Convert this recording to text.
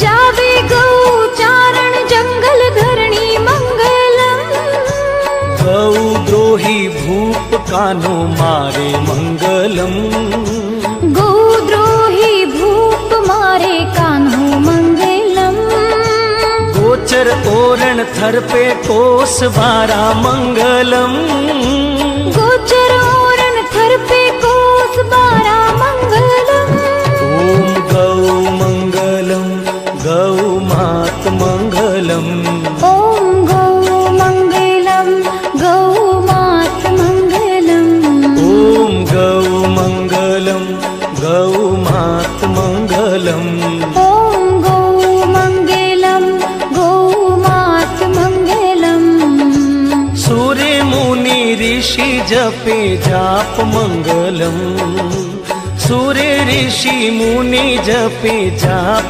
जावे गौ चारण जंगल धरणी मंगलम। गौद्रोही भूप कान्हो मारे मंगलम। गौद्रोही भूप मारे कान्हो मंगलम। गोचर ओरण थरपे कोस बारा मंगलम। गोचर ओरण थरपे कोस बारा मंगलम। ओम गौ मंगलम गौ मात मंगलम। ओम गौ मंगलम गौ मात मंगलम। ओम गौ मंगलम गौ मात मंगलम। ओम गौ मंगलम गौ मात मंगलम। सूर्य मुनि ऋषि जपे जाप मंगलम। सूर्य ऋषि मुनि जपे जाप